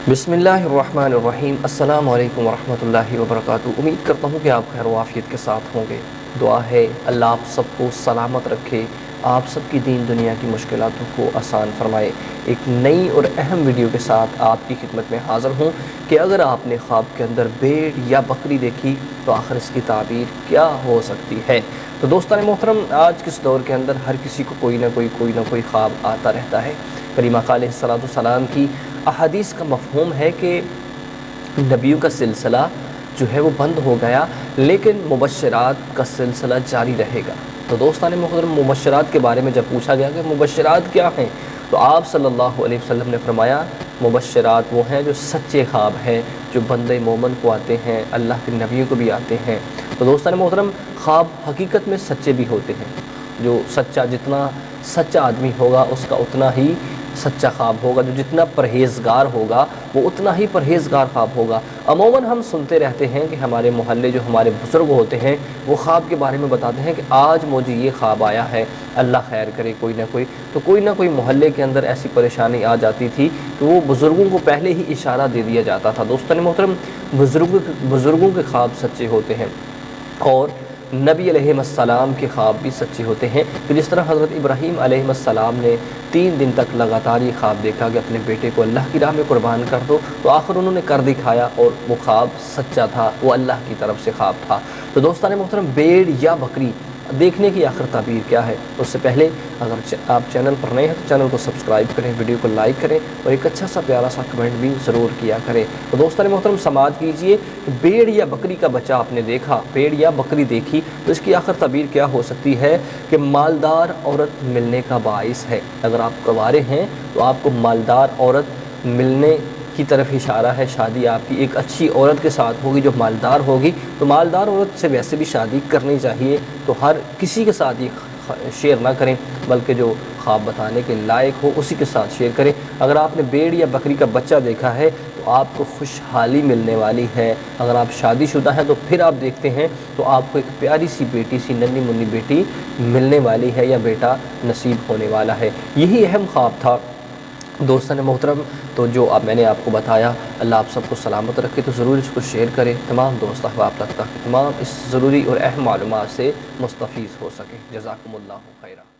बिस्मिल्लाहिर्रहमानिर्रहीम। अस्सलाम वालेकुम वरहमतुल्लाहि वबरकातुहू। उम्मीद करता हूँ कि आप खैर वाफियत के साथ होंगे। दुआ है अल्लाह आप सबको सलामत रखे, आप सबकी दीन दुनिया की मुश्किलातों को आसान फरमाए। एक नई और अहम वीडियो के साथ आपकी खिदमत में हाज़िर हूँ कि अगर आपने ख्वाब के अंदर भेड़ या बकरी देखी तो आखिर इसकी ताबीर क्या हो सकती है। तो दोस्तान मोहतरम, आज के इस दौर के अंदर हर किसी को कोई ना कोई ख्वाब आता रहता है। करीम आका अलैहिस्सलाम की अहादीस का मफ़हूम है कि नबियों का सिलसिला जो है वो बंद हो गया, लेकिन मुबश्शिरात का सिलसिला जारी रहेगा। तो दोस्तान मोहतरम, मुबश्शिरात के बारे में जब पूछा गया कि मुबश्शिरात क्या हैं, तो आप सल्लल्लाहु अलैहि वसल्लम ने फरमाया मुबश्शिरात वो हैं जो सच्चे ख्वाब हैं, जो बंदे मोमन को आते हैं, अल्लाह के नबियों को भी आते हैं। तो दोस्तान मोहतरम, ख्वाब हकीकत में सच्चे भी होते हैं। जो सच्चा, जितना सच्चा आदमी होगा उसका उतना ही सच्चा ख्वाब होगा, जो जितना परहेज़गार होगा वो उतना ही परहेज़गार ख्वाब होगा। अमूमन हम सुनते रहते हैं कि हमारे मोहल्ले जो हमारे बुज़ुर्ग होते हैं वो ख्वाब के बारे में बताते हैं कि आज मुझे ये ख्वाब आया है, अल्लाह खैर करे। कोई ना कोई मोहल्ले के अंदर ऐसी परेशानी आ जाती थी कि वो बुज़ुर्गों को पहले ही इशारा दे दिया जाता था। दोस्तों मोहतरम, बुज़ुर्गों के ख्वाब सच्चे होते हैं और नबी अलैहिस्सलाम के ख्वाब भी सच्चे होते हैं। तो जिस तरह हज़रत इब्राहीम अलैहिस्सलाम ने 3 दिन तक लगातार ये ख्वाब देखा कि अपने बेटे को अल्लाह की राह में कुर्बान कर दो, तो आखिर उन्होंने कर दिखाया और वो ख्वाब सच्चा था, वो अल्लाह की तरफ से ख्वाब था। तो दोस्तान मोहतरम, भेड़ या बकरी देखने की आखिर ताबीर क्या है। उससे पहले अगर आप चैनल पर नए हैं तो चैनल को सब्सक्राइब करें, वीडियो को लाइक करें और एक अच्छा सा प्यारा सा कमेंट भी ज़रूर किया करें। तो दोस्तों मोहतरम, समाअत कीजिए, भेड़ या बकरी का बच्चा आपने देखा, भेड़ या बकरी देखी, तो इसकी आखिर ताबीर क्या हो सकती है कि मालदार औरत मिलने का बाइस है। अगर आप कुंवारे हैं तो आपको मालदार औरत मिलने की तरफ इशारा है। शादी आपकी एक अच्छी औरत के साथ होगी जो मालदार होगी, तो मालदार औरत से वैसे भी शादी करनी चाहिए। तो हर किसी के साथ ये शेयर ना करें, बल्कि जो ख्वाब बताने के लायक हो उसी के साथ शेयर करें। अगर आपने भेड़ या बकरी का बच्चा देखा है तो आपको खुशहाली मिलने वाली है। अगर आप शादीशुदा हैं तो फिर आप देखते हैं तो आपको एक प्यारी सी बेटी, सी नन्ही मुन्नी बेटी मिलने वाली है या बेटा नसीब होने वाला है। यही अहम ख्वाब था दोस्तों मोहतरम। तो जो अब मैंने आपको बताया, अल्लाह आप सबको सलामत रखे। तो ज़रूर इसको शेयर करें तमाम दोस्त अहबाब तक, ताकि तमाम इस ज़रूरी और अहम मालूमात से मुस्तफ़ीज़ हो सके। जज़ाकुमुल्लाहु खैरा।